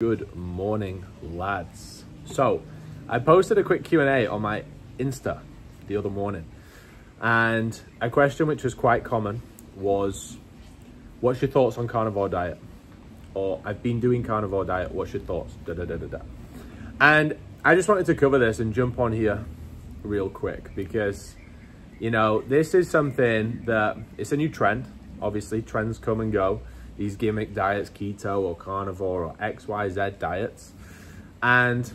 Good morning, lads. So I posted a quick Q&A on my Insta the other morning, and a question which was quite common was, what's your thoughts on carnivore diet? Or I've been doing carnivore diet, what's your thoughts? And I just wanted to cover this and jump on here real quick because, you know, this is something that it's a new trend. Obviously trends come and go. These gimmick diets, keto or carnivore or XYZ diets. And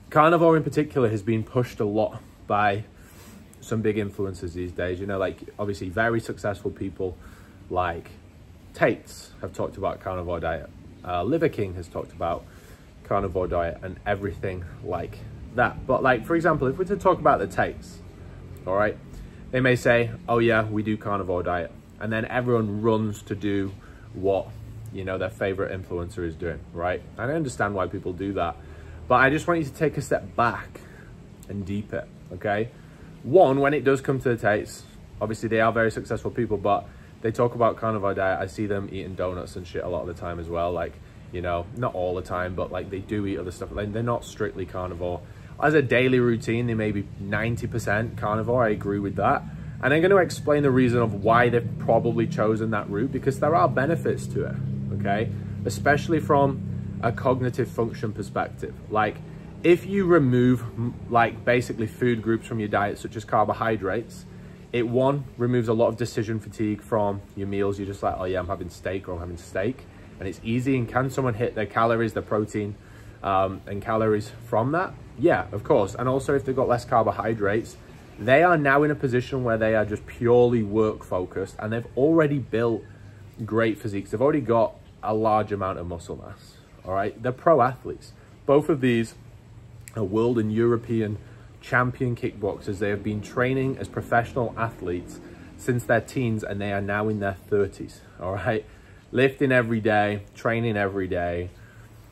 carnivore in particular has been pushed a lot by some big influencers these days. You know, like obviously very successful people like Tates have talked about carnivore diet. Liver King has talked about carnivore diet and everything like that. But like, for example, if we're to talk about the Tates, all right, they may say, oh yeah, we do carnivore diet. And then everyone runs to do what, you know, their favorite influencer is doing, right? And I understand why people do that, but I just want you to take a step back and deep it, okay? One, when it does come to the Tates, obviously they are very successful people, but they talk about carnivore diet. I see them eating donuts and shit a lot of the time as well. Like, you know, not all the time, but like they do eat other stuff. Like, they're not strictly carnivore. As a daily routine, they may be 90% carnivore. I agree with that. And I'm going to explain the reason of why they've probably chosen that route, because there are benefits to it, okay? Especially from a cognitive function perspective. Like, if you remove like basically food groups from your diet, such as carbohydrates, it removes a lot of decision fatigue from your meals. You're just like, oh yeah, I'm having steak or I'm having steak. And it's easy. And can someone hit their calories, their protein and calories from that? Yeah, of course. And also if they've got less carbohydrates, they are now in a position where they are just purely work focused, and they've already built great physiques. They've already got a large amount of muscle mass, all right? They're pro athletes. Both of these are world and European champion kickboxers. They have been training as professional athletes since their teens, and they are now in their 30s, all right? Lifting every day, training every day.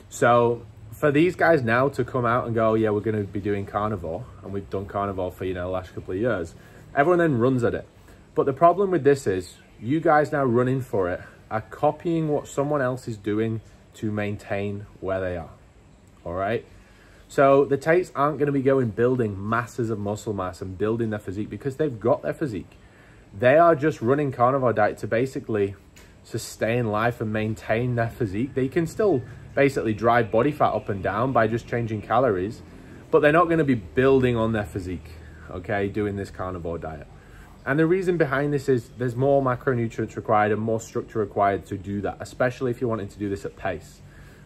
So for these guys now to come out and go, yeah, we're going to be doing carnivore, and we've done carnivore for, you know, the last couple of years, everyone then runs at it. But the problem with this is you guys now running for it are copying what someone else is doing to maintain where they are, all right? So the Tates aren't going to be going building masses of muscle mass and building their physique because they've got their physique. They are just running carnivore diet to basically sustain life and maintain their physique. They can still basically drive body fat up and down by just changing calories, but they're not going to be building on their physique, okay, doing this carnivore diet. And the reason behind this is there's more macronutrients required and more structure required to do that, especially if you're wanting to do this at pace,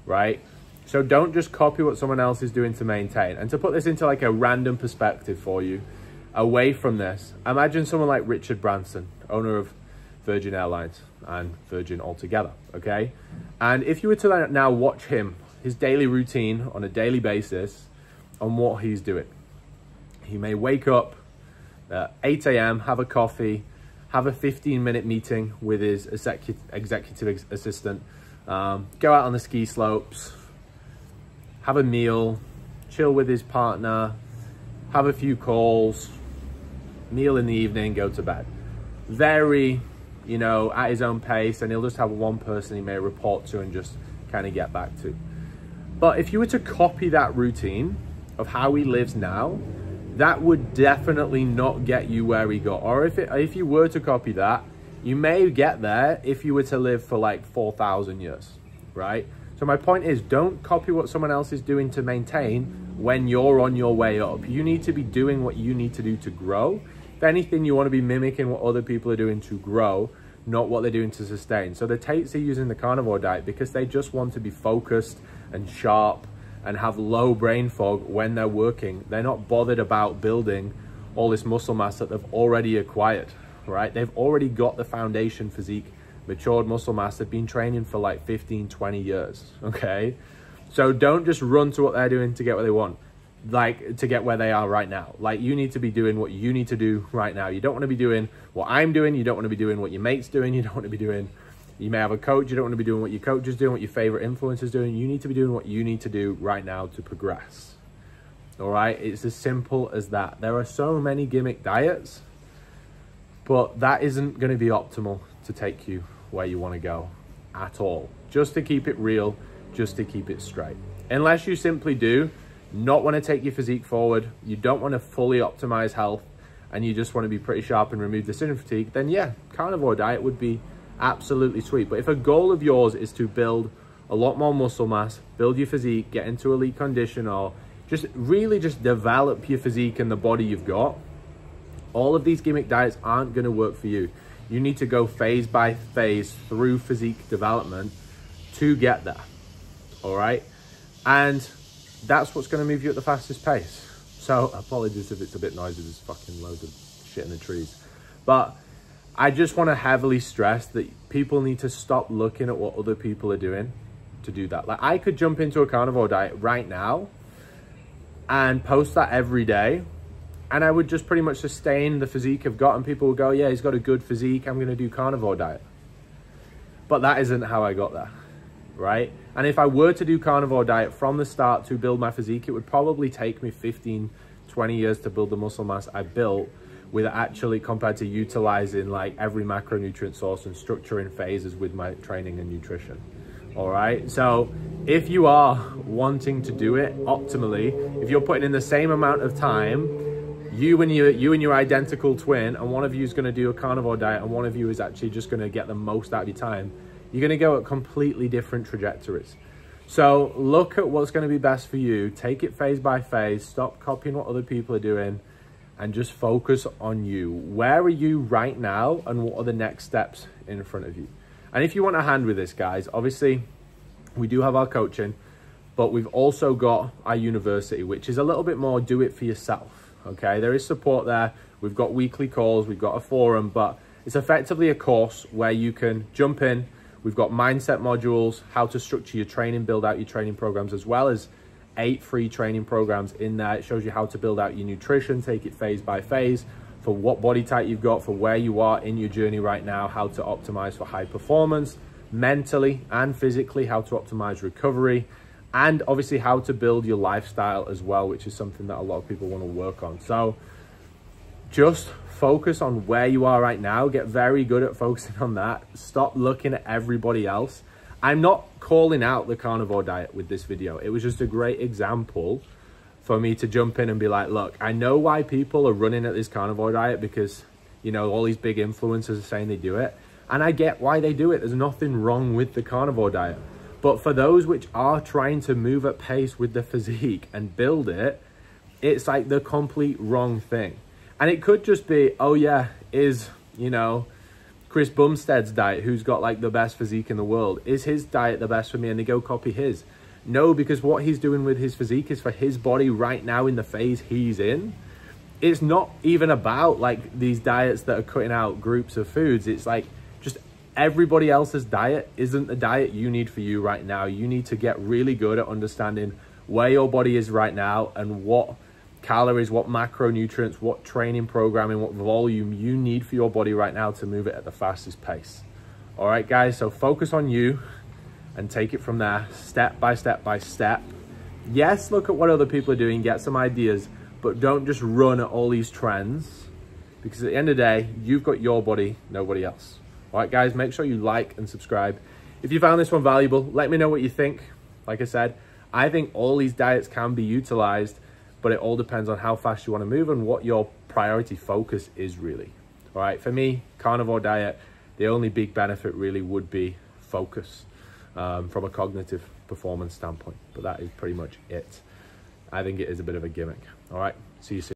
right? So don't just copy what someone else is doing to maintain. And to put this into like a random perspective for you, away from this, imagine someone like Richard Branson, owner of Virgin Airlines and Virgin altogether, okay? And if you were to now watch him, his daily routine on a daily basis on what he's doing, he may wake up at 8 a.m., have a coffee, have a 15-minute meeting with his executive assistant, go out on the ski slopes, have a meal, chill with his partner, have a few calls, meal in the evening, go to bed. Very, you know, at his own pace, and he'll just have one person he may report to and just kind of get back to. But if you were to copy that routine of how he lives now, that would definitely not get you where he got. Or if you were to copy that, you may get there if you were to live for like 4,000 years, right? So my point is, don't copy what someone else is doing to maintain when you're on your way up. You need to be doing what you need to do to grow. If anything, you want to be mimicking what other people are doing to grow, not what they're doing to sustain. So the Tates are using the carnivore diet because they just want to be focused and sharp and have low brain fog when they're working. They're not bothered about building all this muscle mass that they've already acquired, right? They've already got the foundation physique, matured muscle mass. They've been training for like 15, 20 years, okay? So don't just run to what they're doing to get what they want, like to get where they are right now. Like, you need to be doing what you need to do right now. You don't want to be doing what I'm doing. You don't want to be doing what your mate's doing. You don't want to be doing, you may have a coach. You don't want to be doing what your coach is doing, what your favorite influencer is doing. You need to be doing what you need to do right now to progress. All right. It's as simple as that. There are so many gimmick diets, but that isn't going to be optimal to take you where you want to go at all. Just to keep it real, just to keep it straight. Unless you simply do not want to take your physique forward, you don't want to fully optimize health, and you just want to be pretty sharp and remove decision fatigue, then yeah, carnivore diet would be absolutely sweet. But if a goal of yours is to build a lot more muscle mass, build your physique, get into elite condition, or just really just develop your physique and the body you've got, all of these gimmick diets aren't going to work for you. You need to go phase by phase through physique development to get there. All right. And that's what's going to move you at the fastest pace. So apologies if it's a bit noisy, there's fucking loads of shit in the trees. But I just want to heavily stress that people need to stop looking at what other people are doing to do that. Like, I could jump into a carnivore diet right now and post that every day, and I would just pretty much sustain the physique I've got, and people would go, yeah, he's got a good physique, I'm going to do carnivore diet. But that isn't how I got there, right? And if I were to do carnivore diet from the start to build my physique, it would probably take me 15, 20 years to build the muscle mass I built, with actually compared to utilizing like every macronutrient source and structuring phases with my training and nutrition. All right. So if you are wanting to do it optimally, if you're putting in the same amount of time, you and your identical twin, and one of you is going to do a carnivore diet and one of you is actually just going to get the most out of your time, you're going to go at completely different trajectories. So look at what's going to be best for you. Take it phase by phase. Stop copying what other people are doing and just focus on you. Where are you right now, and what are the next steps in front of you? And if you want a hand with this, guys, obviously we do have our coaching, but we've also got our university, which is a little bit more do it for yourself. Okay, there is support there. We've got weekly calls, we've got a forum, but it's effectively a course where you can jump in. We've got mindset modules, how to structure your training, build out your training programs, as well as 8 free training programs in there. It shows you how to build out your nutrition, take it phase by phase, for what body type you've got, for where you are in your journey right now, how to optimize for high performance, mentally and physically, how to optimize recovery, and obviously how to build your lifestyle as well, which is something that a lot of people want to work on. So just focus on where you are right now. Get very good at focusing on that. Stop looking at everybody else. I'm not calling out the carnivore diet with this video. It was just a great example for me to jump in and be like, look, I know why people are running at this carnivore diet, because, you know, all these big influencers are saying they do it. And I get why they do it. There's nothing wrong with the carnivore diet. But for those which are trying to move at pace with the physique and build it, it's like the complete wrong thing. And it could just be, oh yeah, is, you know, Chris Bumstead's diet, who's got like the best physique in the world, is his diet the best for me? And they go copy his. No, because what he's doing with his physique is for his body right now in the phase he's in. It's not even about like these diets that are cutting out groups of foods. It's like just everybody else's diet isn't the diet you need for you right now. You need to get really good at understanding where your body is right now and what calories, what macronutrients, what training programming, what volume you need for your body right now to move it at the fastest pace. All right, guys, so focus on you and take it from there, step by step by step. Yes, look at what other people are doing, get some ideas, but don't just run at all these trends, because at the end of the day, you've got your body, nobody else. All right, guys, make sure you like and subscribe. If you found this one valuable, let me know what you think. Like I said, I think all these diets can be utilized, but it all depends on how fast you want to move and what your priority focus is really. All right, for me, carnivore diet, the only big benefit really would be focus. From a cognitive performance standpoint, but that is pretty much it. I think it is a bit of a gimmick. All right, see you soon.